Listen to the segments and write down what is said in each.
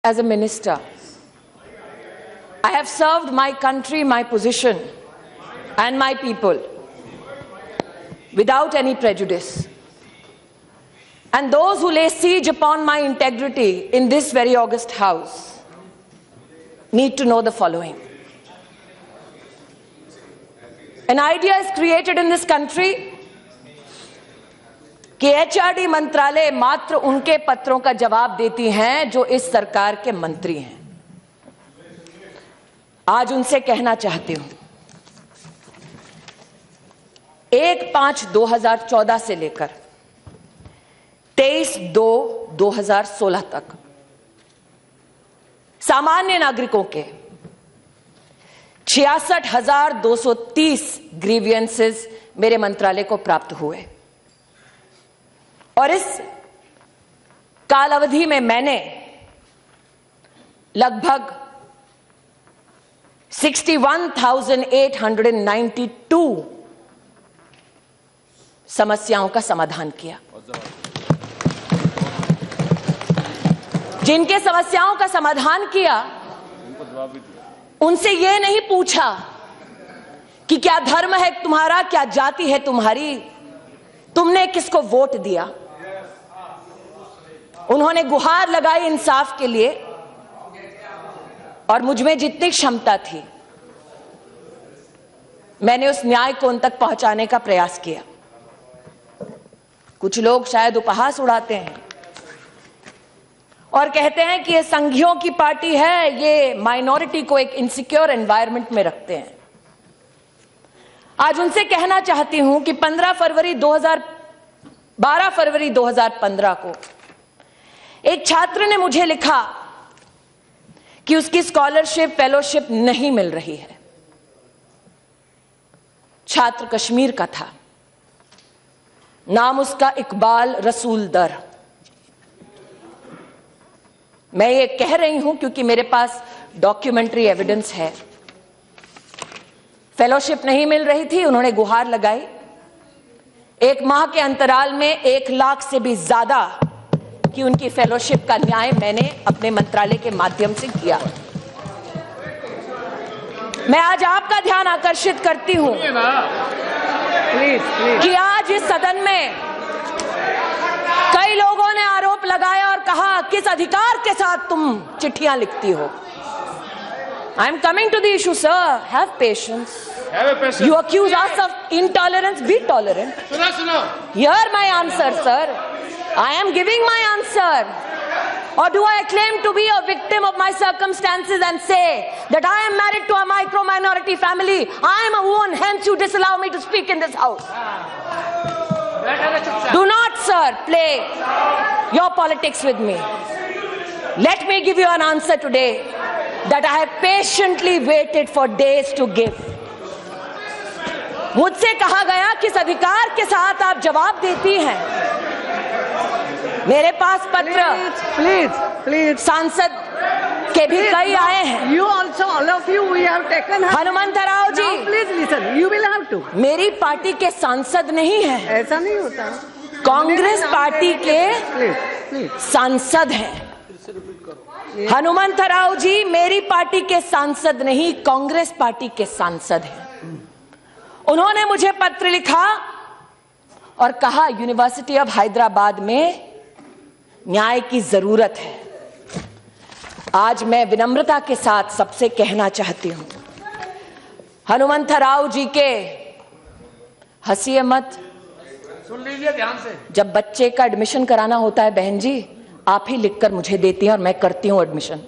as a minister. I have served my country, my position, and my people without any prejudice. And those who lay siege upon my integrity in this very august house need to know the following. An idea is created in this country कि HRD मंत्रालय मात्र उनके पत्रों का जवाब देती हैं जो इस सरकार के मंत्री हैं। आज उनसे कहना चाहती हूं, 1/5/2014 से लेकर 23/2/2016 तक सामान्य नागरिकों के 66,230 ग्रीवियंसेस मेरे मंत्रालय को प्राप्त हुए और इस कालावधि में मैंने लगभग 61,892 समस्याओं का समाधान किया। जिनके समस्याओं का समाधान किया उनसे यह नहीं पूछा कि क्या धर्म है तुम्हारा, क्या जाति है तुम्हारी, तुमने किसको वोट दिया। उन्होंने गुहार लगाई इंसाफ के लिए और मुझमें जितनी क्षमता थी मैंने उस न्याय को उन तक पहुंचाने का प्रयास किया। कुछ लोग शायद उपहास उड़ाते हैं और कहते हैं कि ये संघियों की पार्टी है, ये माइनॉरिटी को एक इनसिक्योर एनवायरनमेंट में रखते हैं। आज उनसे कहना चाहती हूं कि 12 फरवरी 2015 को एक छात्र ने मुझे लिखा कि उसकी स्कॉलरशिप फेलोशिप नहीं मिल रही है। छात्र कश्मीर का था, नाम उसका इकबाल रसूल दर। मैं ये कह रही हूं क्योंकि मेरे पास डॉक्यूमेंट्री एविडेंस है। फेलोशिप नहीं मिल रही थी, उन्होंने गुहार लगाई। 1 माह के अंतराल में 1 लाख से भी ज्यादा की उनकी फेलोशिप का न्याय मैंने अपने मंत्रालय के माध्यम से किया। मैं आज आपका ध्यान आकर्षित करती हूं कि आज इस सदन में कई लोगों ने आरोप लगाया और कहा किस अधिकार के साथ तुम चिट्ठियां लिखती हो। I am coming to the issue, sir. Have patience. You accuse us of intolerance. Be tolerant. Hear my answer, sir. I am giving my answer. Or do I claim to be a victim of my circumstances and say that I am married to a micro-minority family? I am a woman, hence you disallow me to speak in this house. Do not, sir, play your politics with me. Let me give you an answer today that I have patiently waited for days to give. मुझसे कहा गया किस अधिकार के साथ आप जवाब देती हैं। मेरे पास पत्र प्लीज सांसद के भी कई आए हैं। You also, all of you, we have taken. Hanumantharao ji, please listen. You will have to. मेरी पार्टी के सांसद नहीं है, ऐसा नहीं होता। कांग्रेस पार्टी के सांसद हैं। हनुमंतराव जी मेरी पार्टी के सांसद नहीं, कांग्रेस पार्टी के सांसद हैं। उन्होंने मुझे पत्र लिखा और कहा यूनिवर्सिटी ऑफ हैदराबाद में न्याय की जरूरत है। आज मैं विनम्रता के साथ सबसे कहना चाहती हूं, हनुमंतराव जी के हंसिए मत, सुन लीजिए ध्यान से। जब बच्चे का एडमिशन कराना होता है बहन जी, आप ही लिखकर मुझे देती हैं और मैं करती हूं एडमिशन।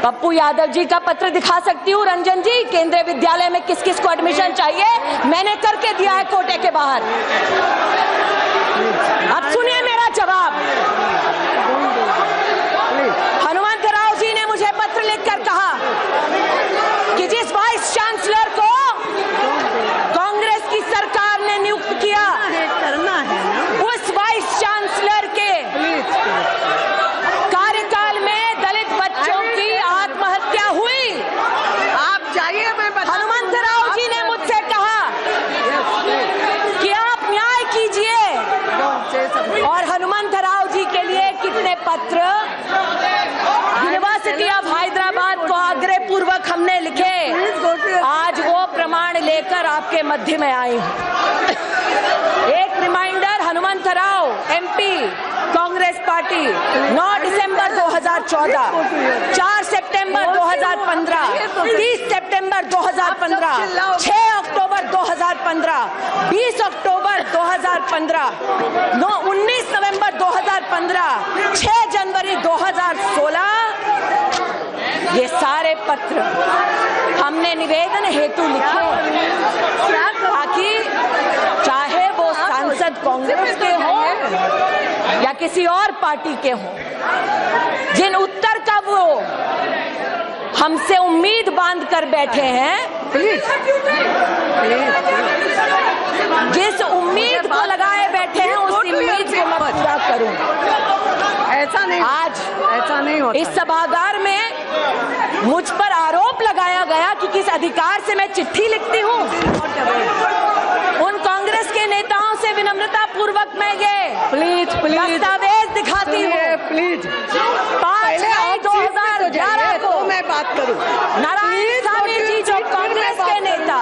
पप्पू यादव जी का पत्र दिखा सकती हूँ, रंजन जी, केंद्रीय विद्यालय में किस किस को एडमिशन चाहिए मैंने करके दिया है कोटे के बाहर। अब सुनिए मेरा जवाब। हनुमंतराव जी ने मुझे पत्र लिखकर कहा कि जिस वाइस चांसलर को कांग्रेस की सरकार ने नियुक्त किया, उस वाइस चांसलर के कार्यकाल में दलित बच्चों की आत्महत्या हुई। आप जाइए, मैं हनुमंतराव जी ने मुझसे कहा कि आप न्याय कीजिए के मध्य में आई हूं। एक reminder, Hanumantharao MP Congress party, 9 दिसंबर 2014, 4 सितंबर 2015, 30 सितंबर 2015, 6 अक्टूबर 2015, 20 अक्टूबर 2015, 19 नवंबर 2015, 6 जनवरी 2016, ये सारे पत्र हमने निवेदन हेतु लिखे ताकि चाहे वो सांसद कांग्रेस के हों या किसी और पार्टी के हों, जिन उत्तर का वो हमसे उम्मीद बांध कर बैठे हैं, जिस उम्मीद को लगाए बैठे हैं उस उम्मीद को मैं पूरा करूं। ऐसा नहीं, आज ऐसा नहीं होता। इस सभागार में मुझ पर आरोप लगाया गया कि किस अधिकार से मैं चिट्ठी लिखती हूँ। उन कांग्रेस के नेताओं से विनम्रता पूर्वक मैं ये दस्तावेज दिखाती हूँ। प्लीज 5 मई 2011 को मैं बात करूँ। नारायण स्वामी जी जो कांग्रेस के नेता,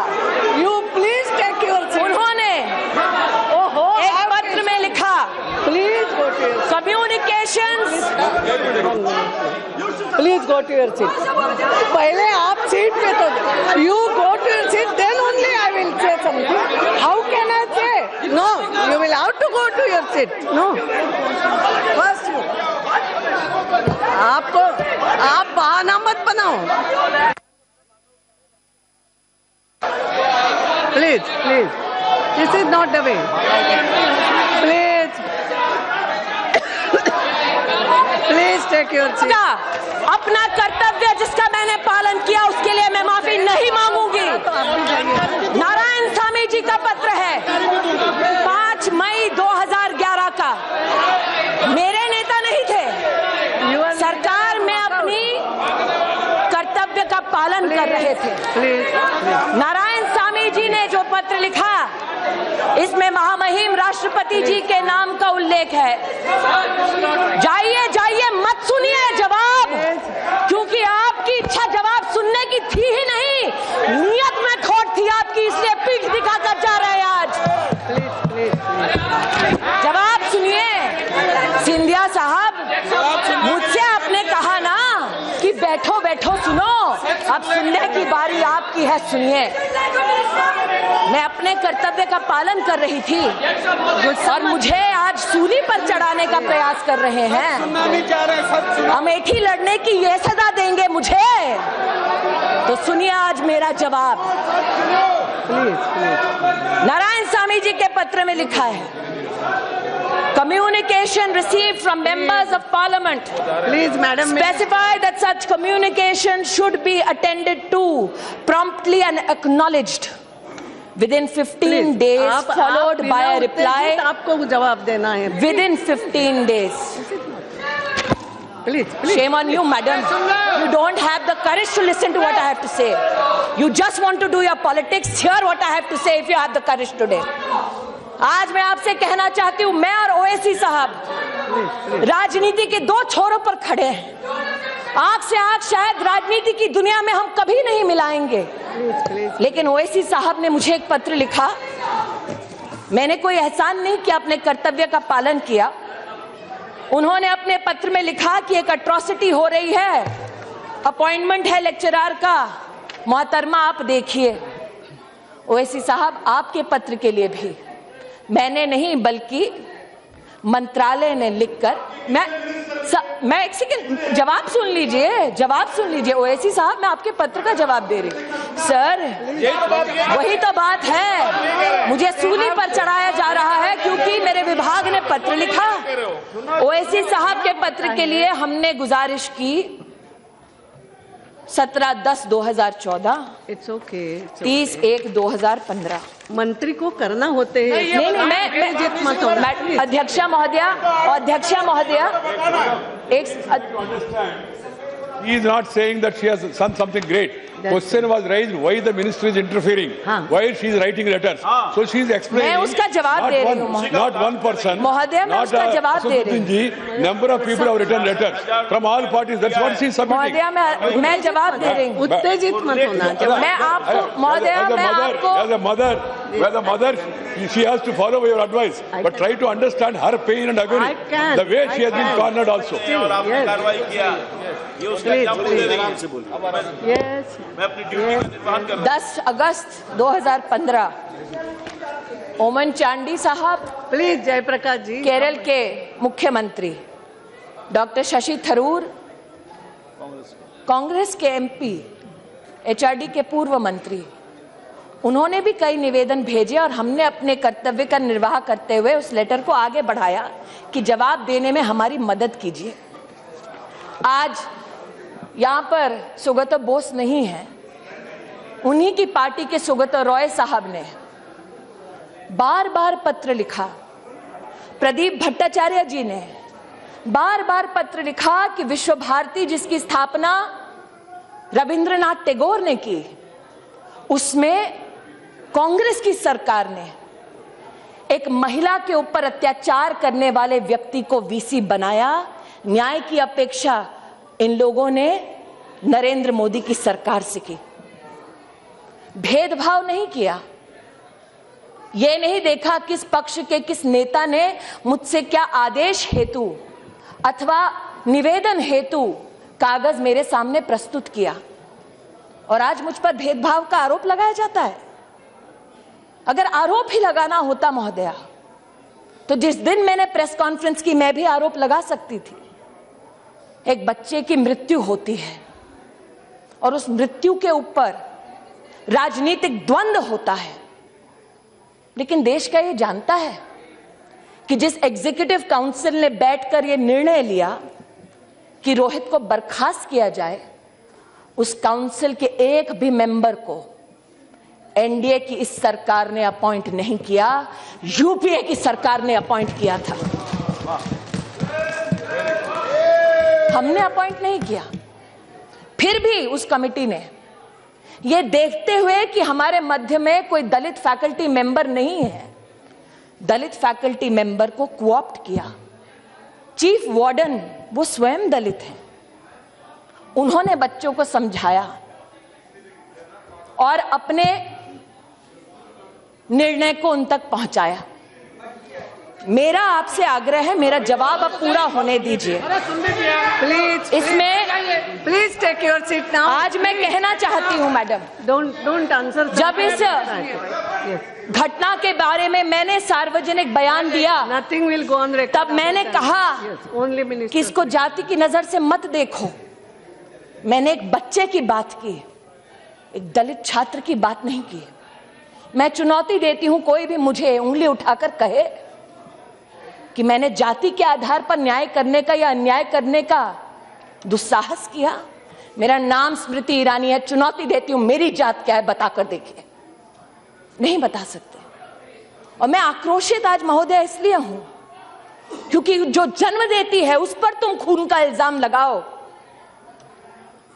यू प्लीज टेक योर, उन्होंने एक पत्र में लिखा, please go to your, communications, please go to your seat. पहले आप सीट पे तो you go to your seat, then only I will say something. How can I say? No, you will have to go to your seat. No, first you, आपको आप बहाना मत बनाओ। Please please, this is not the way. Please please take your seat. अपना कर्तव्य जिसका मैंने पालन किया उसके लिए मैं माफी नहीं मांगूंगी। नारायण स्वामी जी का पत्र है 5 मई 2011 का, मेरे नेता नहीं थे। सरकार में अपनी कर्तव्य का पालन कर रहे थे। नारायण स्वामी जी ने जो पत्र लिखा, इसमें महामहिम राष्ट्रपति जी के नाम का उल्लेख है। जाइए जाइए, मत सुनिए जवाब, क्योंकि आपकी इच्छा जवाब सुनने की थी ही नहीं, नियत में खोट थी आपकी, इसलिए पीठ दिखाकर जा रहे हैं आज। जवाब सुनिए। सिंधिया साहब, मुझसे आपने कहा ना कि बैठो बैठो सुनो, अब सुनने की बारी आपकी है, सुनिए। मैं अपने कर्तव्य का पालन कर रही थी और मुझे आज सूली पर चढ़ाने का प्रयास कर रहे हैं। अमेठी लड़ने की ये सजा देंगे मुझे, तो सुनिए आज मेरा जवाब। नारायण स्वामी जी के पत्र में लिखा है, communication received from members of parliament, please madam, specify that such communication should be attended to promptly and acknowledged within 15 days, followed by a reply। आपको जवाब देना है within 15 days। Please, shame on you, madam, you don't have the courage to listen to what I have to say, you just want to do your politics। hear what I have to say if you have the courage today। आज मैं आपसे कहना चाहती हूं, मैं और ओवैसी साहब राजनीति के दो छोरों पर खड़े हैं। आंख से आंख शायद राजनीति की दुनिया में हम कभी नहीं मिलाएंगे, लेकिन ओवैसी साहब ने मुझे एक पत्र लिखा। मैंने कोई एहसान नहीं किया, अपने कर्तव्य का पालन किया। उन्होंने अपने पत्र में लिखा कि एक अट्रॉसिटी हो रही है, अपॉइंटमेंट है लेक्चरर का, मोहतरमा आप देखिए। ओवैसी साहब, आपके पत्र के लिए भी मैंने नहीं बल्कि मंत्रालय ने लिखकर, मैं एक सेकंड, जवाब सुन लीजिए, जवाब सुन लीजिए। ओवैसी साहब, मैं आपके पत्र का जवाब दे रही हूँ। सर, वही तो बात है, मुझे सूली पर चढ़ाया जा रहा है क्योंकि मेरे विभाग ने पत्र लिखा। ओवैसी साहब के पत्र के लिए हमने गुजारिश की 17/10/2014, इट्स ओके, 30/1/2015। मंत्री को करना होते हैं। नहीं, मैं अध्यक्षा महोदया, एक He is not saying that she has done something great. question was raised, why the ministry is interfering, why she is writing letters. So she is explaining. मैं उसका जवाब दे रही हूँ महोदय। Not one person. महोदय, मैं उसका जवाब दे रही हूँ। Number of people have written letters from all parties. That's what she is submitting. महोदय, मैं जवाब दे रही हूँ। उत्तेजित मत होना। मैं आपको महोदय, मैं आपको as a mother, she has to follow your advice, but try to understand her pain and agony. The way she has been cornered also. कार्रवाई किया, ये उसका क्या बोलेंगे? आराम से बोलिए। मैं अपनी ड्यूटी का निर्वहन कर रहा हूं। 10 अगस्त 2015 ओमन चांडी साहब, प्लीज जयप्रकाश जी, केरल के मुख्यमंत्री डॉक्टर शशि थरूर, कांग्रेस के एमपी, एचआरडी के पूर्व मंत्री, उन्होंने भी कई निवेदन भेजे और हमने अपने कर्तव्य का निर्वाह करते हुए उस लेटर को आगे बढ़ाया कि जवाब देने में हमारी मदद कीजिए। आज यहाँ पर सुगतो बोस नहीं है, उन्हीं की पार्टी के सुगतो रॉय साहब ने बार बार पत्र लिखा, प्रदीप भट्टाचार्य जी ने बार बार पत्र लिखा कि विश्व भारती जिसकी स्थापना रविंद्रनाथ टैगोर ने की, उसमें कांग्रेस की सरकार ने एक महिला के ऊपर अत्याचार करने वाले व्यक्ति को वीसी बनाया। न्याय की अपेक्षा इन लोगों ने नरेंद्र मोदी की सरकार से की। भेदभाव नहीं किया, ये नहीं देखा किस पक्ष के किस नेता ने मुझसे क्या आदेश हेतु अथवा निवेदन हेतु कागज मेरे सामने प्रस्तुत किया, और आज मुझ पर भेदभाव का आरोप लगाया जाता है। अगर आरोप ही लगाना होता महोदया, तो जिस दिन मैंने प्रेस कॉन्फ्रेंस की मैं भी आरोप लगा सकती थी। एक बच्चे की मृत्यु होती है और उस मृत्यु के ऊपर राजनीतिक द्वंद्व होता है, लेकिन देश का ये जानता है कि जिस एग्जीक्यूटिव काउंसिल ने बैठकर ये निर्णय लिया कि रोहित को बर्खास्त किया जाए, उस काउंसिल के एक भी मेंबर को एनडीए की इस सरकार ने अपॉइंट नहीं किया, यूपीए की सरकार ने अपॉइंट किया था। हमने अपॉइंट नहीं किया। फिर भी उस कमेटी ने ये देखते हुए कि हमारे मध्य में कोई दलित फैकल्टी मेंबर नहीं है, दलित फैकल्टी मेंबर को कोऑप्ट किया। चीफ वार्डन वो स्वयं दलित हैं, उन्होंने बच्चों को समझाया और अपने निर्णय को उन तक पहुंचाया। मेरा आपसे आग्रह है, मेरा जवाब अब पूरा होने दीजिए प्लीज। इसमें please take your seat now. आज मैं कहना चाहती हूं मैडम, डोंट आंसर। जब इस घटना के बारे में मैंने सार्वजनिक बयान दिया, nothing will go on record, तब मैंने कहा ओनली मिनिस्टर कि इसको जाति की नजर से मत देखो। मैंने एक बच्चे की बात की, एक दलित छात्र की बात नहीं की। मैं चुनौती देती हूं, कोई भी मुझे उंगली उठाकर कहे कि मैंने जाति के आधार पर न्याय करने का या अन्याय करने का दुस्साहस किया। मेरा नाम स्मृति ईरानी है, चुनौती देती हूं, मेरी जात क्या है बताकर देखिए। नहीं बता सकते। और मैं आक्रोशित आज महोदय इसलिए हूं क्योंकि जो जन्म देती है उस पर तुम खून का इल्जाम लगाओ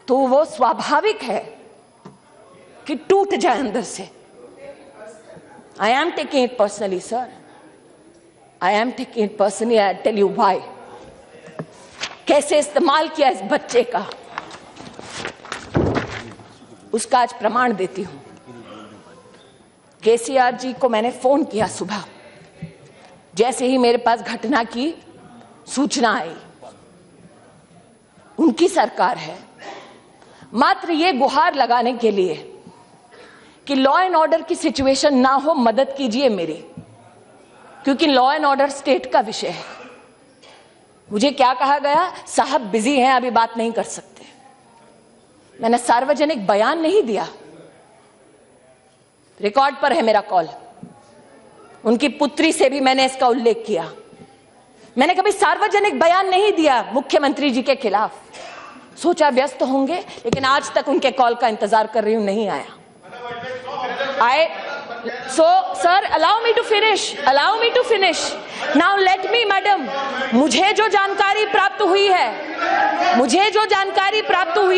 तो वो स्वाभाविक है कि टूट जाए अंदर से। I am taking it personally sir, I am taking it personally. I tell you why. कैसे इस्तेमाल किया इस बच्चे का, उसका आज प्रमाण देती हूं। केसीआर जी को मैंने फोन किया सुबह, जैसे ही मेरे पास घटना की सूचना आई। उनकी सरकार है, मात्र ये गुहार लगाने के लिए कि लॉ एंड ऑर्डर की सिचुएशन ना हो, मदद कीजिए मेरी, क्योंकि लॉ एंड ऑर्डर स्टेट का विषय है। मुझे क्या कहा गया, साहब बिजी हैं, अभी बात नहीं कर सकते। मैंने सार्वजनिक बयान नहीं दिया, रिकॉर्ड पर है मेरा कॉल। उनकी पुत्री से भी मैंने इसका उल्लेख किया। मैंने कभी सार्वजनिक बयान नहीं दिया मुख्यमंत्री जी के खिलाफ, सोचा व्यस्त होंगे, लेकिन आज तक उनके कॉल का इंतजार कर रही हूं, नहीं आया। So, sir, allow me to finish. Now let me, madam, मुझे जो जानकारी प्राप्त हुई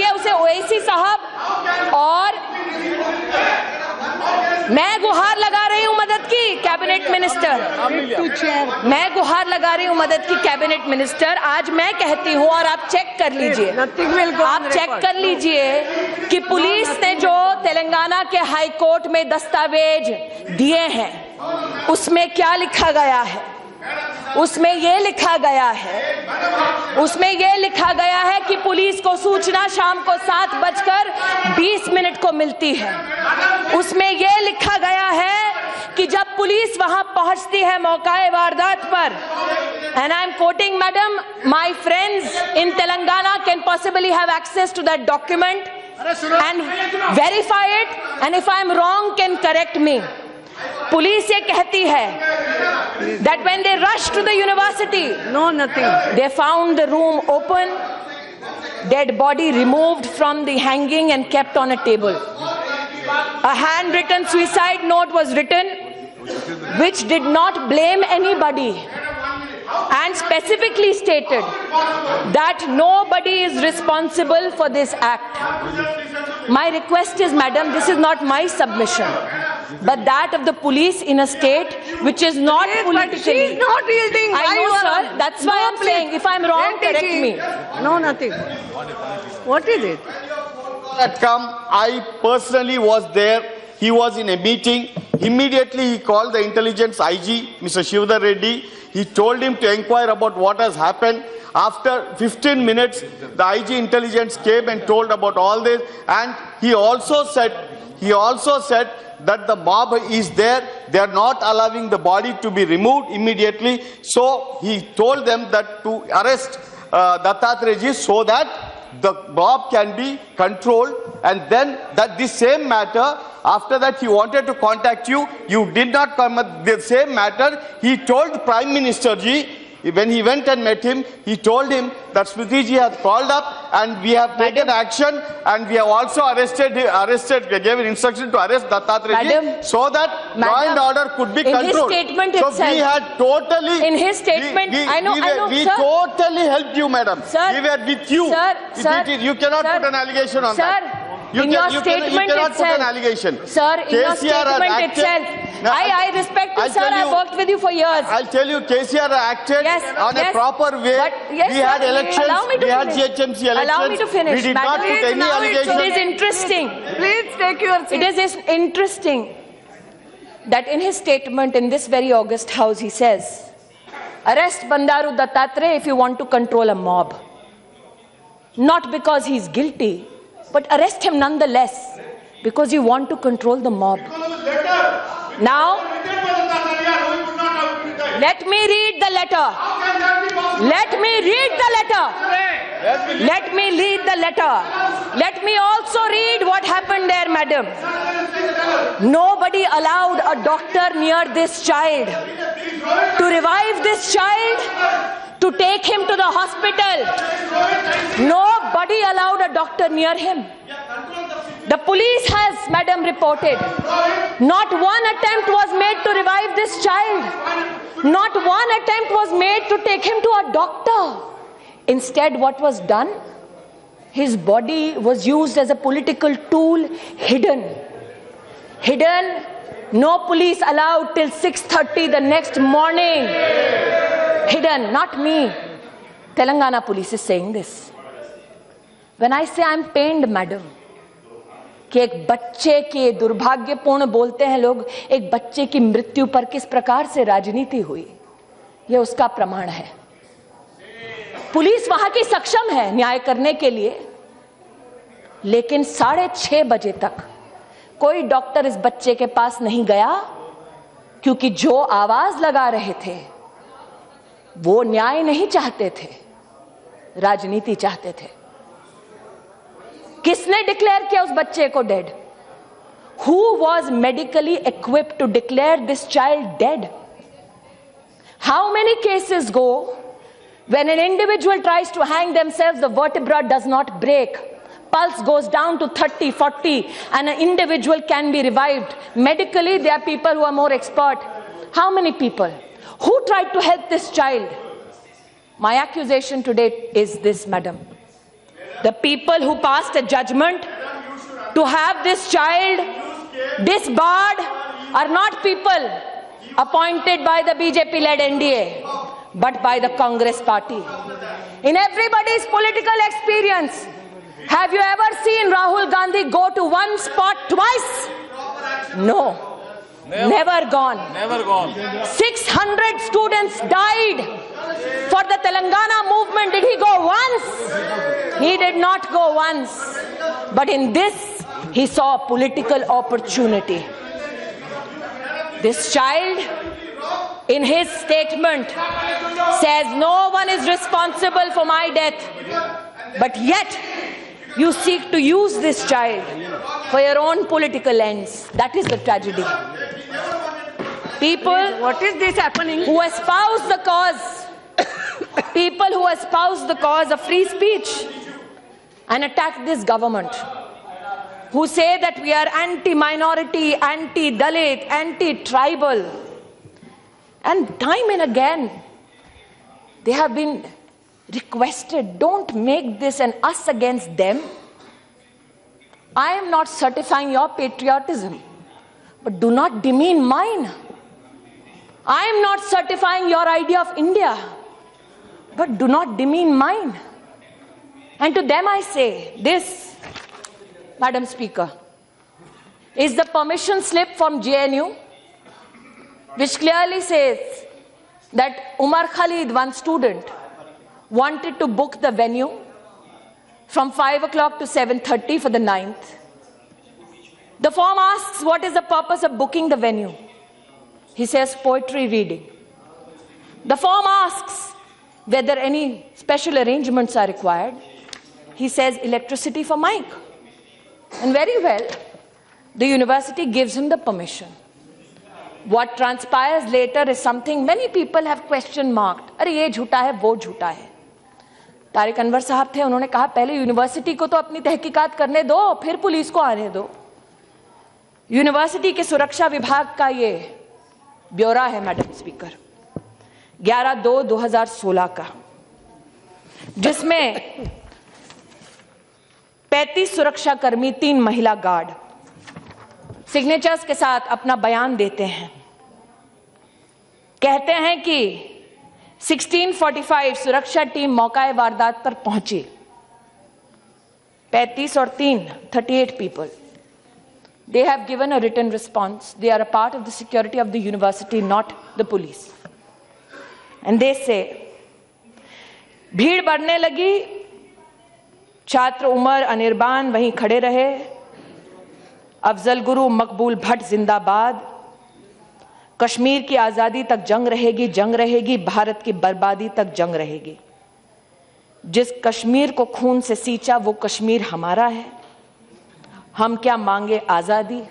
है उसे ओएसी साहब और मैं गुहार लगा रही हूं मदद की कैबिनेट मिनिस्टर, मैं गुहार लगा रही हूं मदद की कैबिनेट मिनिस्टर। आज मैं कहती हूं और आप चेक कर लीजिए, आप चेक कर लीजिए कि पुलिस ने जो तेलंगाना के हाई कोर्ट में दस्तावेज दिए हैं उसमें क्या लिखा गया है। उसमें यह लिखा गया है कि पुलिस को सूचना शाम को 7:20 को मिलती है। उसमें यह लिखा गया है कि जब पुलिस वहां पहुंचती है मौकाए वारदात पर, and I am quoting, madam, my friends in Telangana can possibly have access to that document and verify it, and if I am wrong can correct me. Police ये कहती है that when they rushed to the university, they found the room open, dead body removed from the hanging and kept on a table. A handwritten suicide note was written which did not blame anybody and specifically stated that nobody is responsible for this act. My request is, madam, this is not my submission, but that of the police in a state which is not politically. She is not yielding. I know, sir. That's why I'm saying, if I'm wrong, correct me. No, nothing. What is it? Had come, I personally was there. He was in a meeting. Immediately he called the intelligence IG, Mr. Shivdar Reddy. He told him to inquire about what has happened. After 15 minutes, the IG intelligence came and told about all this. And he also said that the mob is there. They are not allowing the body to be removed immediately. So he told them that to arrest Dattatreya so that the mob can be controlled. And then that this same matter, after that he wanted to contact you. You did not come at the same matter. He told the Prime Minister ji, when he went and met him, he told him that Smriti ji has called up and we have taken action, and we have also gave an instruction to arrest Dattatreya ji so that law and order could be controlled. In his statement so itself, we had totally, in his statement, we totally helped you, madam. Sir, we were with you. You cannot put an allegation on that. In your statement itself, put an allegation. Sir, in your statement itself, I respect you, sir. I've worked with you for years. I'll tell you, KCR acted on a proper way. We had elections, we had GHMC elections. Allow me to finish. We did not put any allegations. It is interesting. Please take your seat. It is interesting that in his statement in this very august house, he says, arrest Bandaru Dattatreya if you want to control a mob. Not because he's guilty, but arrest him nonetheless because you want to control the mob. Now, let me read the letter. Let me read the letter. Let me read the letter. Let me also read what happened there, madam. Nobody allowed a doctor near this child to revive this child, to take him to the hospital. Nobody allowed a doctor near him. The police has, madam, reported, not one attempt was made to revive this child. Not one attempt was made to take him to a doctor. Instead, what was done? His body was used as a political tool, hidden. Hidden, no police allowed till 6:30 the next morning. Hidden, not me. Telangana police is saying this. When I say I'm pained, madam, कि एक बच्चे के दुर्भाग्यपूर्ण बोलते हैं लोग, एक बच्चे की मृत्यु पर किस प्रकार से राजनीति हुई, यह उसका प्रमाण है। पुलिस वहां की सक्षम है न्याय करने के लिए, लेकिन 6:30 बजे तक कोई डॉक्टर इस बच्चे के पास नहीं गया, क्योंकि जो आवाज लगा रहे थे वो न्याय नहीं चाहते थे, राजनीति चाहते थे। किसने डिक्लेयर किया उस बच्चे को dead? Who was medically equipped to declare this child dead? How many cases go when an individual tries to hang themselves, the vertebra does not break, pulse goes down to 30, 40, and an individual can be revived? Medically, there are people who are more expert. How many people? Who tried to help this child? My accusation today is this, madam. The people who passed a judgment to have this child disbarred are not people appointed by the BJP-led NDA, but by the Congress party. In everybody's political experience, have you ever seen Rahul Gandhi go to one spot twice? No. Never gone. Never gone. 600 students died for the Telangana movement. Did he go once? He did not go once. But in this, he saw a political opportunity. This child, in his statement, says no one is responsible for my death. But yet, you seek to use this child for your own political ends. That is the tragedy. People What is this happening? who espouse the cause, people who espouse the cause of free speech and attack this government, who say that we are anti-minority, anti-Dalit, anti-tribal, and time and again they have been requested, don't make this an us against them. I am not certifying your patriotism, but do not demean mine. I am not certifying your idea of India, but do not demean mine. And to them I say, this, Madam Speaker, is the permission slip from JNU, which clearly says that Umar Khalid, one student, wanted to book the venue from 5 o'clock to 7:30 for the 9th. The form asks, what is the purpose of booking the venue? He says poetry reading. The form asks whether any special arrangements are required. He says electricity for mic. And very well, the university gives him the permission. What transpires later is something many people have question marked. अरे ये झूठा है, वो झूठा है. तारिक अनवर साहब थे, उन्होंने कहा पहले यूनिवर्सिटी को तो अपनी तहकीकात करने दो, फिर पुलिस को आने दो. यूनिवर्सिटी के सुरक्षा विभाग का ये ब्यौरा है मैडम स्पीकर, 11/2/2016 का, जिसमें 35 सुरक्षाकर्मी, 3 महिला गार्ड सिग्नेचर्स के साथ अपना बयान देते हैं. कहते हैं कि 16:45 सुरक्षा टीम मौका वारदात पर पहुंची. 35 और 3, 38 people. They have given a written response. They are a part of the security of the university, not the police. And they say, भीड़ बढ़ने लगी, छात्र उमर अनिर्बान वहीं खड़े रहे, अफजल गुरु मकबूल भट्ट जिंदाबाद, कश्मीर की आजादी तक जंग रहेगी, जंग रहेगी, भारत की बर्बादी तक जंग रहेगी. जिस कश्मीर को खून से सींचा वो कश्मीर हमारा है. हम क्या मांगे आजादी,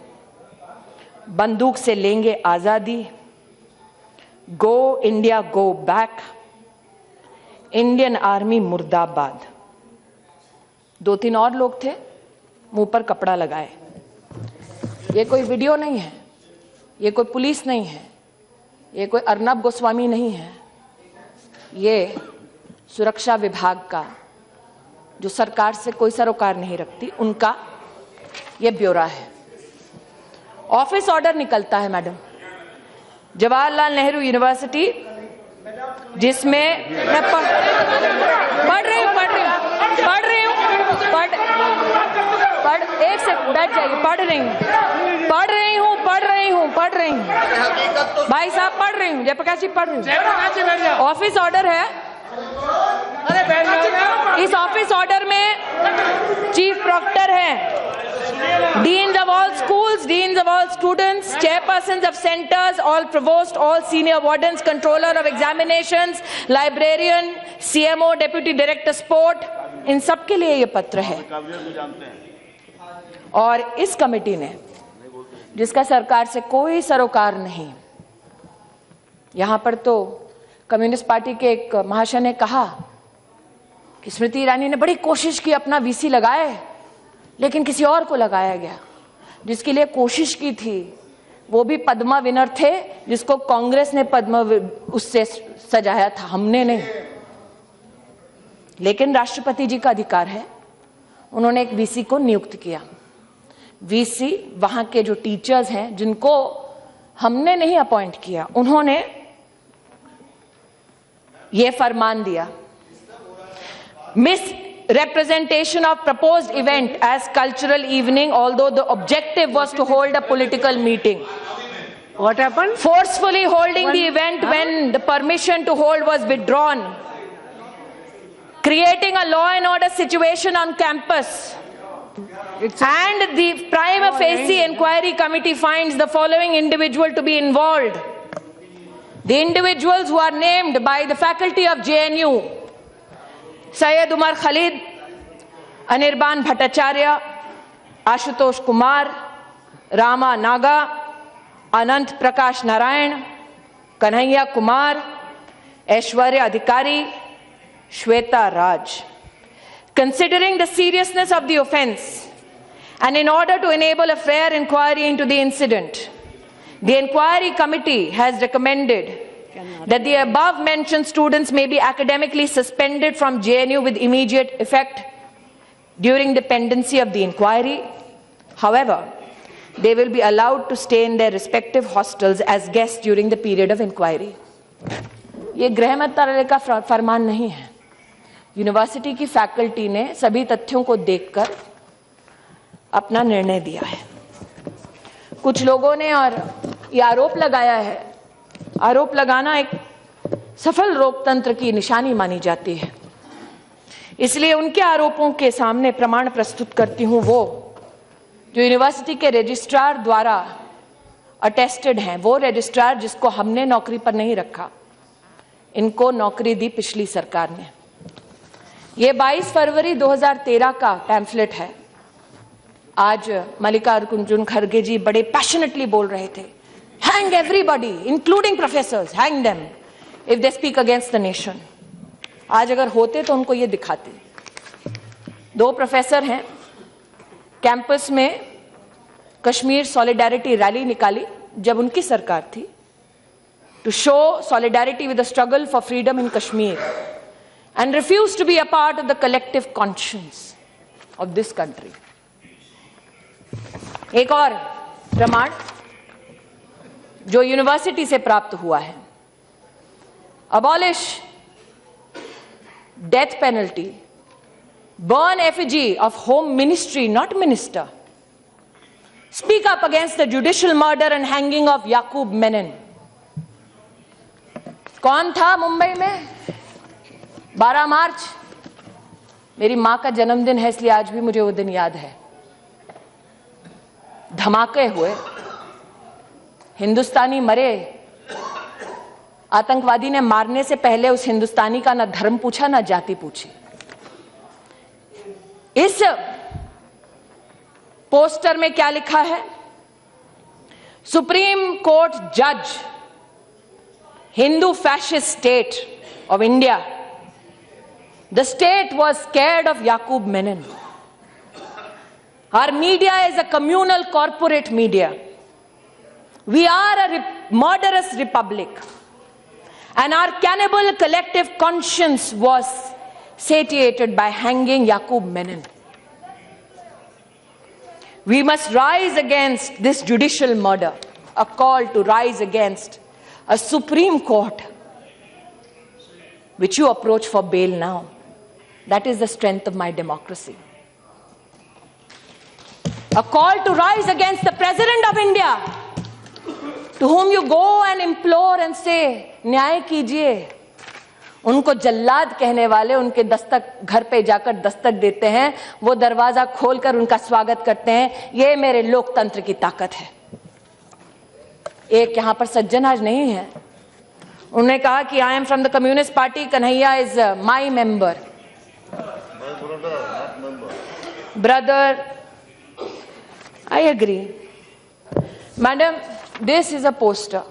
बंदूक से लेंगे आजादी. Go India go back, Indian army मुर्दाबाद. 2-3 और लोग थे, मुंह पर कपड़ा लगाए. ये कोई वीडियो नहीं है, ये कोई पुलिस नहीं है, ये कोई अर्नब गोस्वामी नहीं है. ये सुरक्षा विभाग का, जो सरकार से कोई सरोकार नहीं रखती, उनका ये ब्यौरा है. ऑफिस ऑर्डर निकलता है मैडम, जवाहरलाल नेहरू यूनिवर्सिटी, जिसमें मैं पढ़ रही हूँ एक से बैठ जाइए. पढ़ रही हूँ भाई साहब, पढ़ रही हूँ. जयप्रकाश जी पढ़ रही हूँ. ऑफिस ऑर्डर है. इस ऑफिस ऑर्डर में चीफ प्रॉक्टर है, deans of all schools, deans of all students, chairpersons of centers, all provost, all senior wardens, controller of examinations, librarian, CMO, deputy director sport, इन सब के लिए ये पत्र है. और इस कमेटी ने, जिसका सरकार से कोई सरोकार नहीं, यहां पर तो कम्युनिस्ट पार्टी के एक महाशय ने कहा कि स्मृति ईरानी ने बड़ी कोशिश की, अपना वीसी लगाए, लेकिन किसी और को लगाया गया. जिसके लिए कोशिश की थी वो भी पद्मा विनर थे, जिसको कांग्रेस ने पद्मा उससे सजाया था, हमने नहीं. लेकिन राष्ट्रपति जी का अधिकार है, उन्होंने एक वीसी को नियुक्त किया. वीसी, वहां के जो टीचर्स हैं जिनको हमने नहीं अपॉइंट किया, उन्होंने ये फरमान दिया, misrepresentation of proposed event as cultural evening, although the objective was to hold a political meeting. What happened? Forcefully holding the event when the permission to hold was withdrawn, creating a law and order situation on campus. And the prima facie inquiry committee finds the following individual to be involved. The individuals who are named by the faculty of JNU: Syed Umar Khalid, Anirban Bhattacharya, Ashutosh Kumar, Rama Naga, Anant Prakash Narayan, Kanhaiya Kumar, Aishwarya Adhikari, Shweta Raj. Considering the seriousness of the offence and in order to enable a fair inquiry into the incident, the inquiry committee has recommended that the above mentioned students may be academically suspended from JNU with immediate effect during the pendency of the inquiry. However, they will be allowed to stay in their respective hostels as guests during the period of inquiry. ये गृह मंत्रालय का फरमान नहीं है। University की faculty ने सभी तथ्यों को देखकर अपना निर्णय दिया है। कुछ लोगों ने और ये आरोप लगाया है, आरोप लगाना एक सफल लोकतंत्र की निशानी मानी जाती है, इसलिए उनके आरोपों के सामने प्रमाण प्रस्तुत करती हूं वो जो यूनिवर्सिटी के रजिस्ट्रार द्वारा अटेस्टेड हैं, वो रजिस्ट्रार जिसको हमने नौकरी पर नहीं रखा, इनको नौकरी दी पिछली सरकार ने। ये 22 फरवरी 2013 का पैम्फलेट है। आज मल्लिकार्जुन खड़गे जी बड़े पैशनेटली बोल रहे थे, hang everybody including professors, hang them if they speak against the nation. आज अगर होते तो उनको ये दिखाते। 2 प्रोफेसर हैं, कैंपस में कश्मीर सॉलिडारिटी रैली निकाली जब उनकी सरकार थी, to show solidarity with the struggle for freedom in Kashmir and refused to be a part of the collective conscience of this country. एक और प्रमाण जो यूनिवर्सिटी से प्राप्त हुआ है, abolish death penalty, burn effigy of home ministry, not minister, speak up against the judicial murder and hanging of Yaqub Menon. कौन था मुंबई में? 12 मार्च मेरी मां का जन्मदिन है, इसलिए आज भी मुझे वो दिन याद है। धमाके हुए, हिंदुस्तानी मरे, आतंकवादी ने मारने से पहले उस हिंदुस्तानी का ना धर्म पूछा ना जाति पूछी। इस पोस्टर में क्या लिखा है? सुप्रीम कोर्ट जज, Hindu fascist state of India. The state was scared of Yaqub Menon. Our media is a communal corporate media. We are a murderous republic. And our cannibal collective conscience was satiated by hanging Yaqub Menon. We must rise against this judicial murder, a call to rise against a Supreme Court which you approach for bail now. That is the strength of my democracy. A call to rise against the President of India, to whom you go and implore and say, न्याय कीजिए। उनको जल्लाद कहने वाले उनके दस्तक घर पे जाकर दस्तक देते हैं, वो दरवाजा खोलकर उनका स्वागत करते हैं। ये मेरे लोकतंत्र की ताकत है। एक यहाँ पर सज्जन आज नहीं है, उन्होंने कहा कि I am from the communist party, Kanhaiya is my member. Brother, I agree. Madam, this is a poster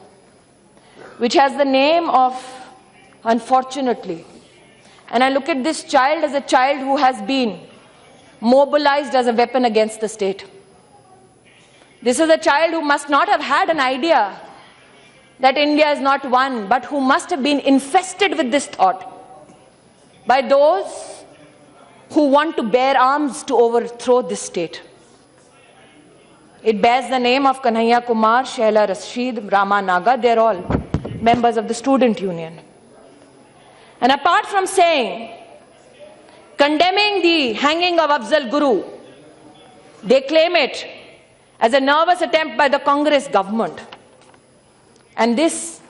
which has the name of, unfortunately, and I look at this child as a child who has been mobilized as a weapon against the state. This is a child who must not have had an idea that India is not one, but who must have been infested with this thought by those who want to bear arms to overthrow this state. It bears the name of Kanhaiya Kumar, Shaila Rashid, Rama Naga. They're all members of the student union. And apart from condemning the hanging of Afzal Guru, they claim it as a nervous attempt by the Congress government. And this,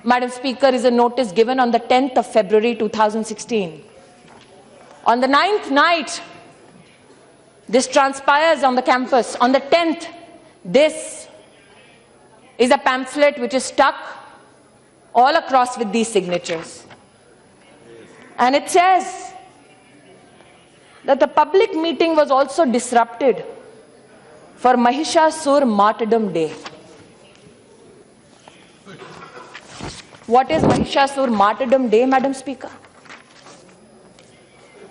Madam Speaker, is a notice given on the 10th of February 2016. On the 9th night, this transpires on the campus. On the 10th, this is a pamphlet which is stuck all across with these signatures. And it says that the public meeting was also disrupted for Mahishasur Martyrdom Day. What is Mahishasur Martyrdom Day, Madam Speaker?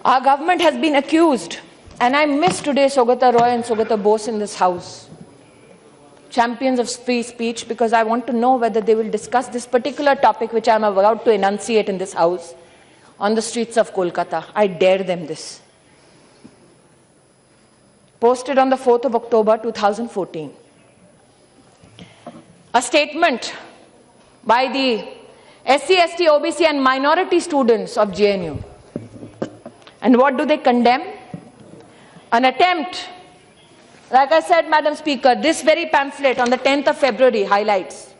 Our government has been accused, and I miss today Saugata Roy and Saugata Bose in this house, champions of free speech, because I want to know whether they will discuss this particular topic which I am about to enunciate in this house on the streets of Kolkata. I dare them this. Posted on the 4th of October 2014. A statement by the SC, ST, OBC and minority students of JNU. And what do they condemn? An attempt, like I said, Madam Speaker, this very pamphlet on the 10th of February highlights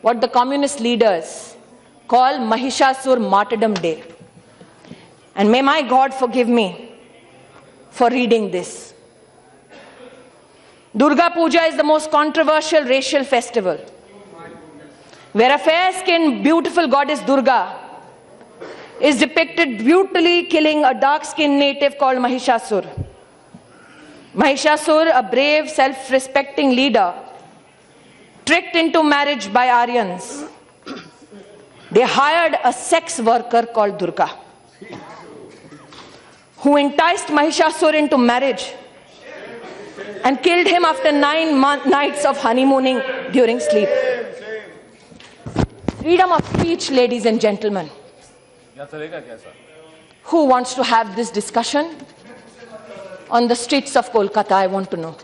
what the communist leaders call Mahishasur Martyrdom Day. And may my God forgive me for reading this. Durga Puja is the most controversial racial festival, where a fair-skinned, beautiful goddess Durga is depicted brutally killing a dark-skinned native called Mahishasur. Mahishasur, a brave, self-respecting leader, tricked into marriage by Aryans. They hired a sex worker called Durga, who enticed Mahishasur into marriage and killed him after 9 nights of honeymooning during sleep. Freedom of speech, ladies and gentlemen. Who wants to have this discussion on the streets of Kolkata? I want to know.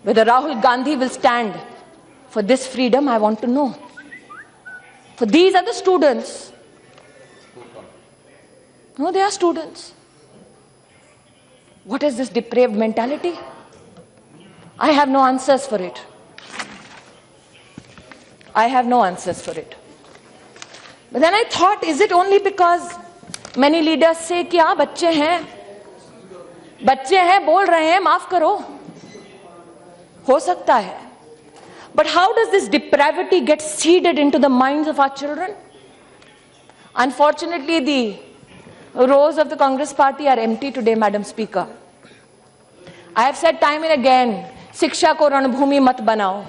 Whether Rahul Gandhi will stand for this freedom, I want to know. For these are the students. No, they are students. What is this depraved mentality? I have no answers for it. I have no answers for it. But then I thought, is it only because many leaders say कि हाँ बच्चे हैं बोल रहे हैं माफ करो, हो सकता है. But how does this depravity get seeded into the minds of our children? Unfortunately, the rows of the Congress party are empty today, Madam Speaker. I have said time and again, शिक्षा को रणभूमि मत बनाओ.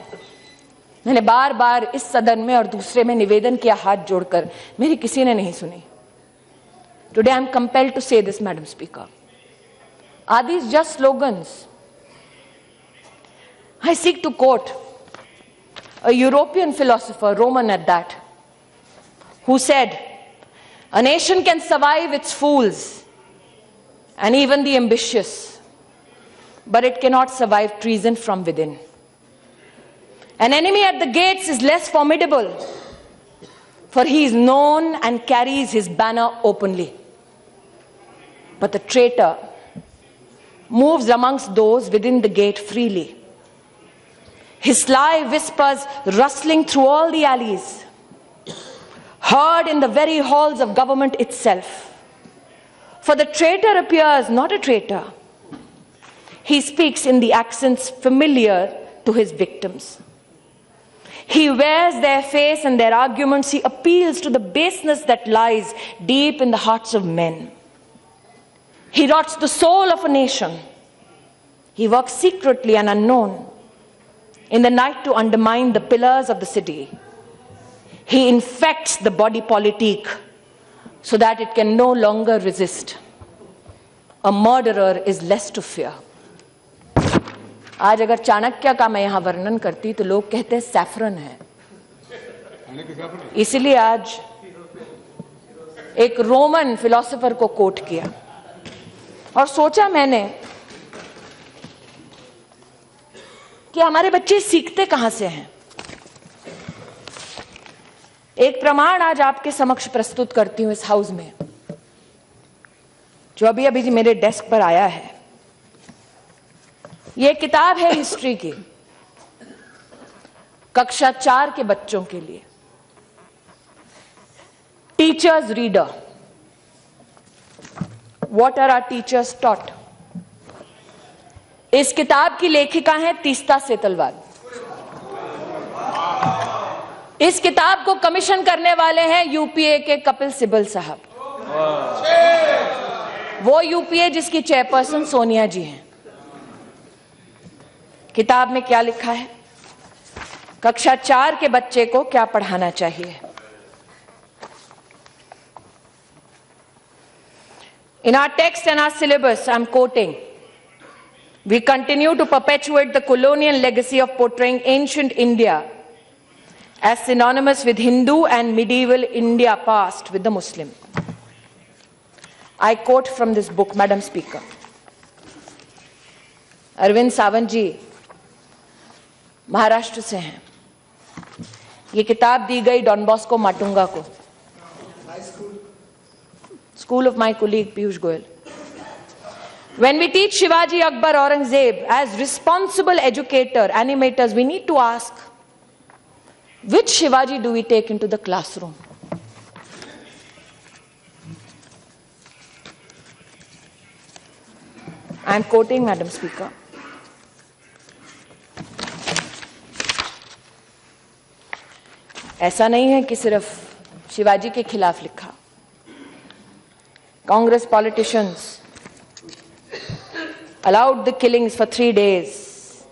मैंने बार बार इस सदन में और दूसरे में निवेदन किया हाथ जोड़कर, मेरी किसी ने नहीं सुनी. Today I am compelled to say this, Madam Speaker. Are these just slogans? I seek to quote a European philosopher, Roman at that, who said, "A nation can survive its fools and even the ambitious, but it cannot survive treason from within. An enemy at the gates is less formidable, for he is known and carries his banner openly. But the traitor moves amongst those within the gate freely. His sly whispers rustling through all the alleys, heard in the very halls of government itself. For the traitor appears not a traitor. He speaks in the accents familiar to his victims. He wears their face and their arguments. He appeals to the baseness that lies deep in the hearts of men. He rots the soul of a nation. He works secretly and unknown in the night to undermine the pillars of the city. He infects the body politic so that it can no longer resist. A murderer is less to fear." आज अगर चाणक्य का मैं यहां वर्णन करती तो लोग कहते हैं सैफरन है. इसलिए आज एक रोमन फिलोसोफर को कोट किया और सोचा मैंने कि हमारे बच्चे सीखते कहां से हैं। एक प्रमाण आज आपके समक्ष प्रस्तुत करती हूं इस हाउस में, जो अभी अभी मेरे डेस्क पर आया है। यह किताब है हिस्ट्री की, कक्षा 4 के बच्चों के लिए, teachers reader. What are our teachers taught. इस किताब की लेखिका है तीस्ता सेतलवाल। इस किताब को कमीशन करने वाले हैं यूपीए के कपिल सिब्बल साहब, वो यूपीए जिसकी चेयरपर्सन सोनिया जी हैं। किताब में क्या लिखा है, कक्षा 4 के बच्चे को क्या पढ़ाना चाहिए। In our text and our syllabus, I'm quoting, we continue to perpetuate the colonial legacy of portraying ancient India as synonymous with Hindu and medieval India past with the Muslim. I quote from this book, Madam Speaker. Arvind Sawant जी महाराष्ट्र से हैं। ये किताब दी गई don Bosco Matunga को, school of my colleague Piyush Goyal. When we teach Shivaji, Akbar, Aurangzeb as responsible educator, animators, we need to ask, which Shivaji do we take into the classroom? I am quoting, Madam Speaker. ऐसा नहीं है कि सिर्फ शिवाजी के खिलाफ लिखा। Congress politicians allowed the killings for 3 days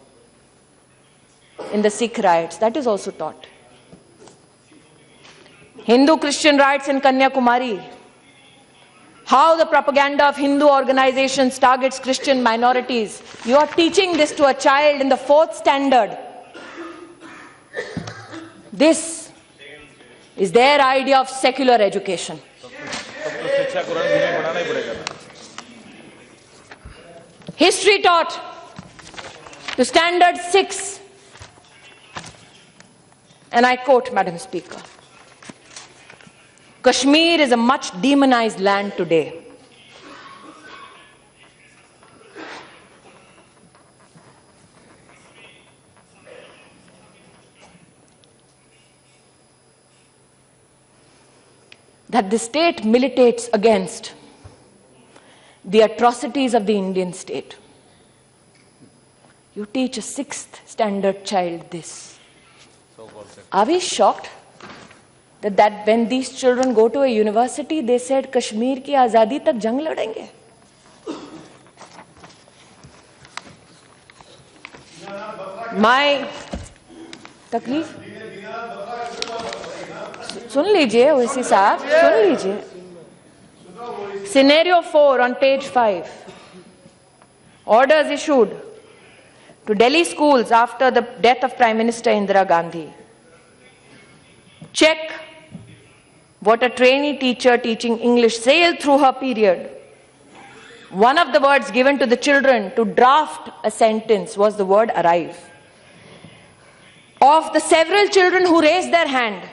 in the Sikh riots. That is also taught. Hindu-Christian riots in Kanyakumari. How the propaganda of Hindu organizations targets Christian minorities. You are teaching this to a child in the 4th standard. This is their idea of secular education. History taught to standard 6, and I quote, Madam Speaker, Kashmir is a much demonized land today. That the state militates against the atrocities of the Indian state. You teach a 6th standard child this. Are we shocked that when these children go to a university, they said Kashmir ki azadi tak jang ladenge? My तकलीफ सुन लीजिए ओवैसी साहब, सुन लीजिए। Scenario 4 on page 5. Orders issued to Delhi schools after the death of Prime Minister Indira Gandhi. Check what a trainee teacher teaching English sailed through her period. One of the words given to the children to draft a sentence was the word arrive. Of the several children who raised their hand,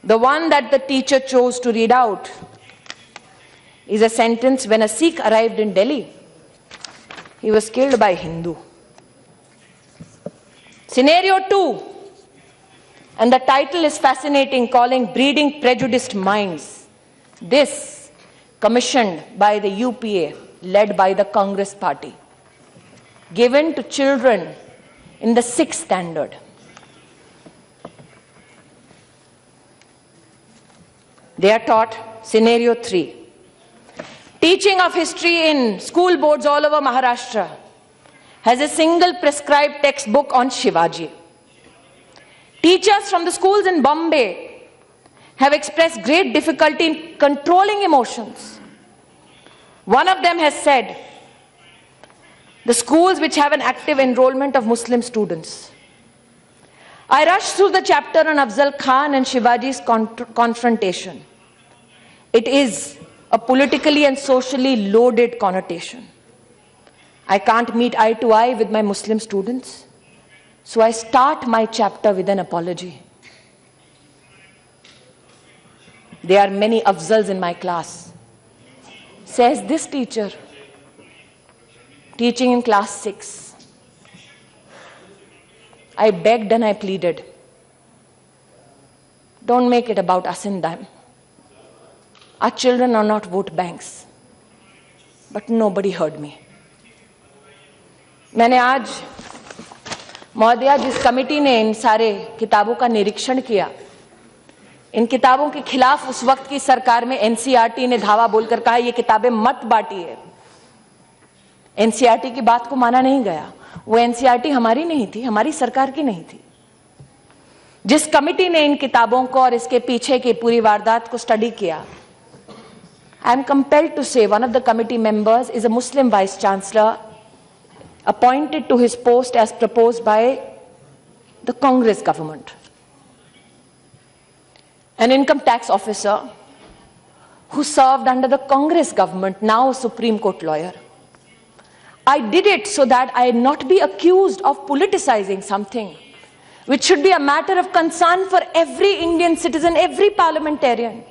the one that the teacher chose to read out is a sentence: when a Sikh arrived in Delhi, he was killed by Hindu. Scenario 2, and the title is fascinating, calling Breeding Prejudiced Minds. This commissioned by the UPA, led by the Congress party, given to children in the 6th standard. They are taught scenario 3. Teaching of history in school boards all over Maharashtra has a single prescribed textbook on Shivaji. Teachers from the schools in Bombay have expressed great difficulty in controlling emotions. One of them has said, the schools which have an active enrollment of Muslim students. I rushed through the chapter on Afzal Khan and Shivaji's confrontation. It is a politically and socially loaded connotation. I can't meet eye to eye with my Muslim students. So I start my chapter with an apology. There are many Afzals in my class. Says this teacher, teaching in class 6. I begged and I pleaded. Don't make it about us and them. Our children are not vote banks. But nobody heard me. मैंने आज महोदया जिस committee ने इन सारे किताबों का निरीक्षण किया, इन किताबों के खिलाफ उस वक्त की सरकार में एनसीईआरटी ने धावा बोलकर कहा ये किताबें मत बांटिए। एनसीईआरटी की बात को माना नहीं गया। वो एनसीईआरटी हमारी नहीं थी, हमारी सरकार की नहीं थी। जिस कमेटी ने इन किताबों को और इसके पीछे की पूरी वारदात को स्टडी किया, I am compelled to say one of the committee members is a Muslim vice chancellor appointed to his post as proposed by the Congress government. An income tax officer who served under the Congress government, now a Supreme Court lawyer. I did it so that I not be accused of politicizing something which should be a matter of concern for every Indian citizen, every parliamentarian.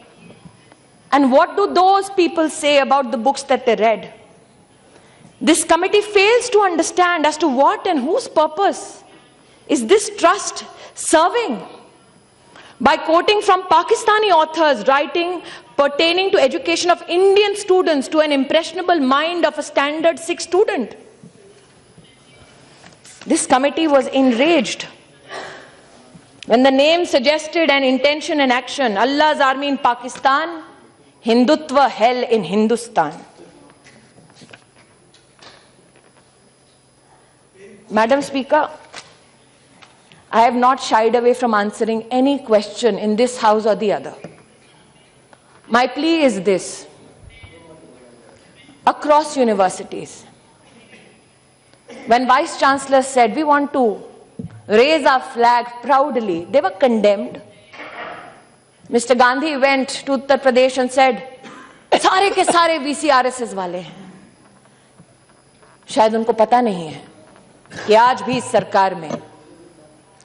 And what do those people say about the books that they read? This committee fails to understand as to what and whose purpose is this trust serving. By quoting from Pakistani authors writing pertaining to education of Indian students to an impressionable mind of a standard 6 student. This committee was enraged when the name suggested an intention and action, Allah's army in Pakistan, Hindutva hell in Hindustan. Madam Speaker, I have not shied away from answering any question in this house or the other. My plea is this. Across universities, when Vice Chancellor said we want to raise our flag proudly, they were condemned. Mr. Gandhi went to Uttar Pradesh and said, सारे के सारे VCRSS वाले हैं। शायद उनको पता नहीं है कि आज भी इस सरकार में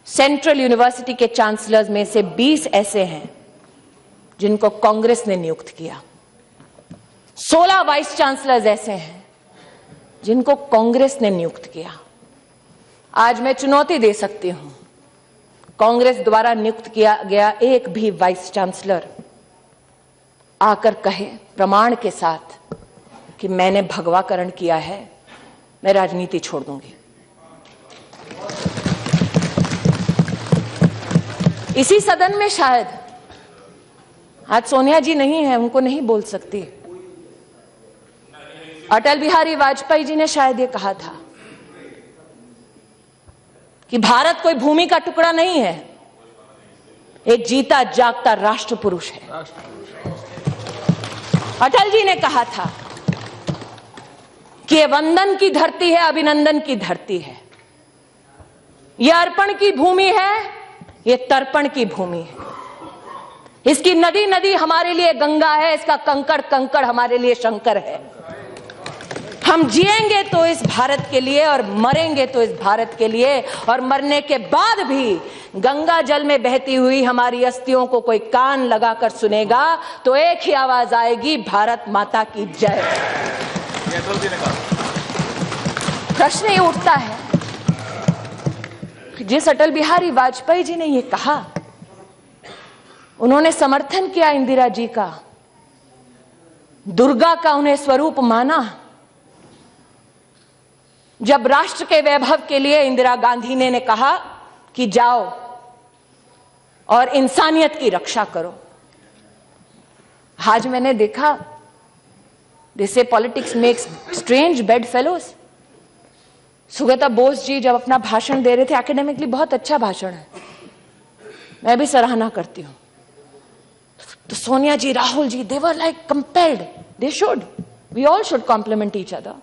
सेंट्रल यूनिवर्सिटी के चांसलर्स में से 20 ऐसे हैं जिनको कांग्रेस ने नियुक्त किया। 16 वाइस चांसलर्स ऐसे हैं जिनको कांग्रेस ने नियुक्त किया। आज मैं चुनौती दे सकती हूं, कांग्रेस द्वारा नियुक्त किया गया एक भी वाइस चांसलर आकर कहे प्रमाण के साथ कि मैंने भगवाकरण किया है, मैं राजनीति छोड़ दूंगी। इसी सदन में शायद आज सोनिया जी नहीं है, उनको नहीं बोल सकती। अटल बिहारी वाजपेयी जी ने शायद ये कहा था कि भारत कोई भूमि का टुकड़ा नहीं है, एक जीता जागता राष्ट्र पुरुष है। अटल जी ने कहा था कि ये वंदन की धरती है, अभिनंदन की धरती है, ये अर्पण की भूमि है, ये तर्पण की भूमि है। इसकी नदी नदी हमारे लिए गंगा है, इसका कंकड़ कंकड़ हमारे लिए शंकर है। हम जिएंगे तो इस भारत के लिए और मरेंगे तो इस भारत के लिए, और मरने के बाद भी गंगा जल में बहती हुई हमारी अस्थियों को कोई कान लगाकर सुनेगा तो एक ही आवाज आएगी, भारत माता की जय। प्रश्न ये उठता है, जिस अटल बिहारी वाजपेयी जी ने ये कहा, उन्होंने समर्थन किया इंदिरा जी का, दुर्गा का उन्हें स्वरूप माना। जब राष्ट्र के वैभव के लिए इंदिरा गांधी ने कहा कि जाओ और इंसानियत की रक्षा करो। आज मैंने देखा, they say politics makes strange bedfellows. Sugata Bose ji जब अपना भाषण दे रहे थे, एकेडमिकली बहुत अच्छा भाषण है, मैं भी सराहना करती हूं, तो सोनिया जी, Rahul ji, they were like compelled, they should, we all should compliment each other.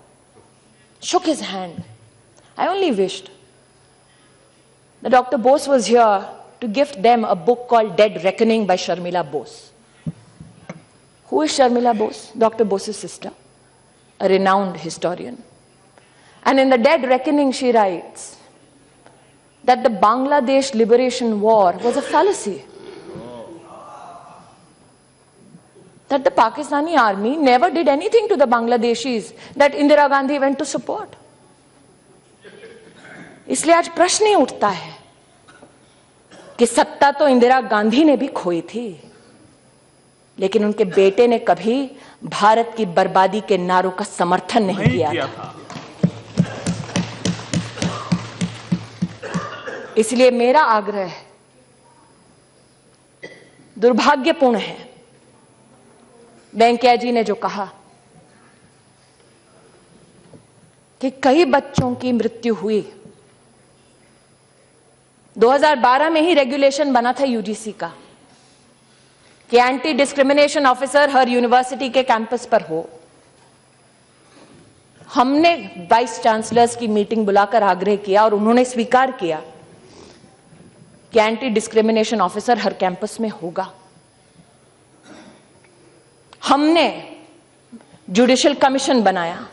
Shook his hand. I only wished that Dr. Bose was here to gift them a book called Dead Reckoning by Sharmila Bose. Who is Sharmila Bose? Dr. Bose's sister, a renowned historian. And in the Dead Reckoning, she writes that the Bangladesh Liberation War was a fallacy. That the Pakistani army never did anything to the Bangladeshis that Indira Gandhi went to support. इसलिए आज प्रश्न ही उठता है कि सत्ता तो इंदिरा गांधी ने भी खोई थी, लेकिन उनके बेटे ने कभी भारत की बर्बादी के नारों का समर्थन नहीं किया था। इसलिए मेरा आग्रह दुर्भाग्यपूर्ण है वेंकैया जी ने जो कहा कि कई बच्चों की मृत्यु हुई। 2012 में ही रेगुलेशन बना था यूजीसी का कि एंटी डिस्क्रिमिनेशन ऑफिसर हर यूनिवर्सिटी के कैंपस पर हो। हमने वाइस चांसलर्स की मीटिंग बुलाकर आग्रह किया और उन्होंने स्वीकार किया कि एंटी डिस्क्रिमिनेशन ऑफिसर हर कैंपस में होगा। हमने जुडिशियल कमीशन बनाया।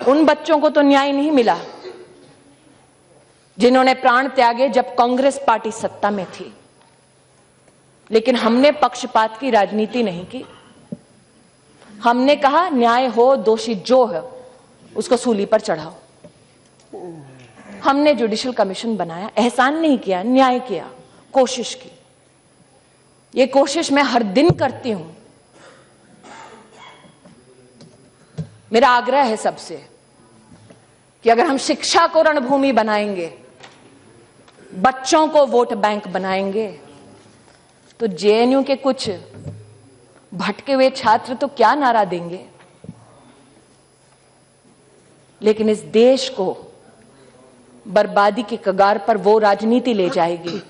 उन बच्चों को तो न्याय नहीं मिला जिन्होंने प्राण त्यागे जब कांग्रेस पार्टी सत्ता में थी, लेकिन हमने पक्षपात की राजनीति नहीं की। हमने कहा न्याय हो, दोषी जो है उसको सूली पर चढ़ाओ। हमने जुडिशियल कमीशन बनाया, एहसान नहीं किया, न्याय किया, कोशिश की। ये कोशिश मैं हर दिन करती हूं। मेरा आग्रह है सबसे कि अगर हम शिक्षा को रणभूमि बनाएंगे, बच्चों को वोट बैंक बनाएंगे, तो जेएनयू के कुछ भटके हुए छात्र तो क्या नारा देंगे, लेकिन इस देश को बर्बादी के कगार पर वो राजनीति ले जाएगी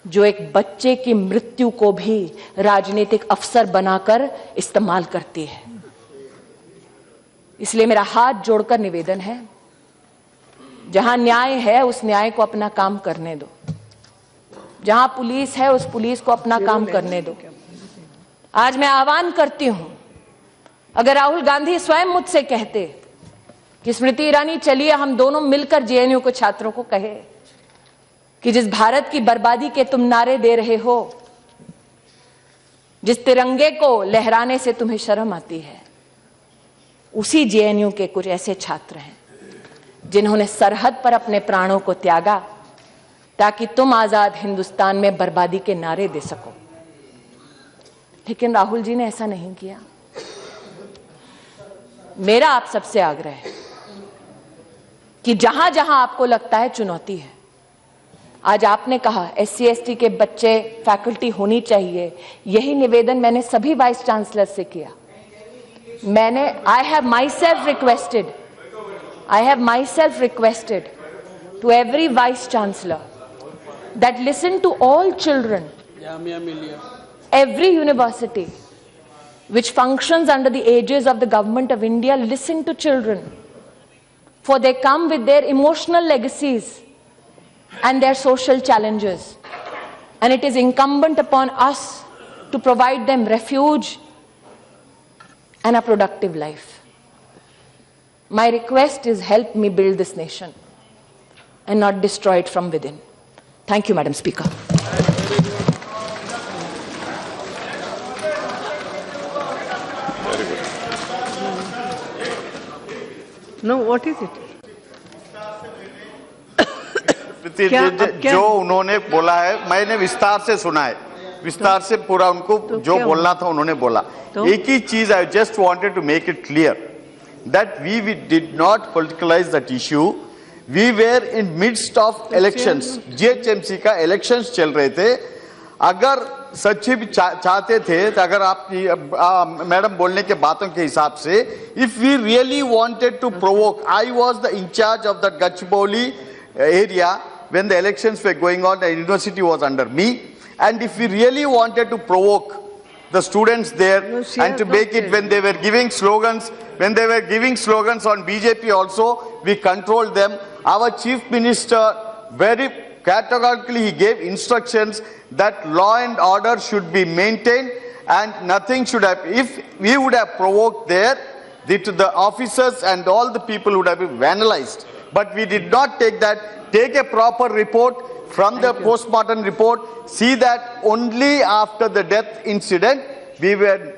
जो एक बच्चे की मृत्यु को भी राजनीतिक अवसर बनाकर इस्तेमाल करती है। इसलिए मेरा हाथ जोड़कर निवेदन है, जहां न्याय है उस न्याय को अपना काम करने दो, जहां पुलिस है उस पुलिस को अपना काम करने दो। आज मैं आह्वान करती हूं, अगर राहुल गांधी स्वयं मुझसे कहते कि स्मृति ईरानी चलिए हम दोनों मिलकर जेएनयू के छात्रों को कहे कि जिस भारत की बर्बादी के तुम नारे दे रहे हो, जिस तिरंगे को लहराने से तुम्हें शर्म आती है, उसी जेएनयू के कुछ ऐसे छात्र हैं जिन्होंने सरहद पर अपने प्राणों को त्यागा ताकि तुम आजाद हिंदुस्तान में बर्बादी के नारे दे सको। लेकिन राहुल जी ने ऐसा नहीं किया। मेरा आप सबसे आग्रह है कि जहां जहां आपको लगता है चुनौती है, आज आपने कहा SC ST के बच्चे फैकल्टी होनी चाहिए, यही निवेदन मैंने सभी वाइस चांसलर से किया। I have myself requested to every vice chancellor that listen to all children, every university which functions under the aegis of the government of India, listen to children, for they come with their emotional legacies and their social challenges, and it is incumbent upon us to provide them refuge and a productive life. My request is, help me build this nation and not destroy it from within. Thank you, Madam Speaker. No, what is it? जो उन्होंने बोला है मैंने विस्तार से सुना है, विस्तार से पूरा उनको तो जो बोलना था उन्होंने बोला। तो? एक ही चीज I just wanted to make it clear that we did not politicalize that issue. We were in midst of elections, GHMC का इलेक्शंस चल रहे थे। अगर सच्ची भी चाहते थे तो अगर आप मैडम बोलने के बातों के हिसाब से, if we really wanted to provoke, I was the incharge of the Gachibowli area when the elections were going on, the university was under me, and if we really wanted to provoke the students there and to make it, when they were giving slogans on BJP also, we controlled them. Our chief minister very categorically he gave instructions that law and order should be maintained and nothing should have, if we would have provoked there, the officers and all the people would have been vandalized. But we did not take that. Take a proper report from the post-mortem report. See that only after the death incident we were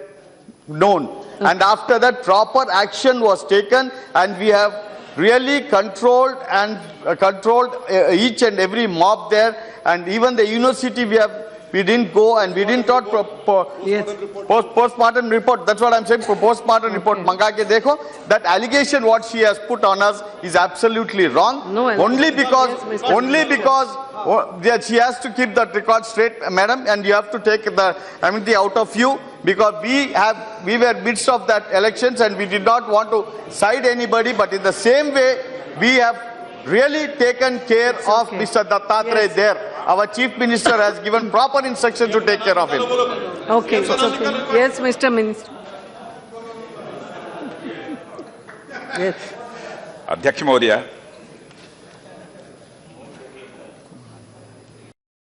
known. And after that proper action was taken, and we have really controlled each and every mob there, and even the university we didn't go and we didn't talk post-mortem report. That's what I'm saying. Post-mortem report manga ke dekho. That allegation what she has put on us is absolutely wrong. No, only because she has to keep that record straight, madam, and you have to take the out of you, because we were midst of that elections and we did not want to side anybody, but in the same way we have really taken care of Mr. Dattatreya there. Our chief minister has given proper instructions to take care of him. Okay, it's okay. Yes, Mr. Minister. Yes. अध्यक्ष महोदय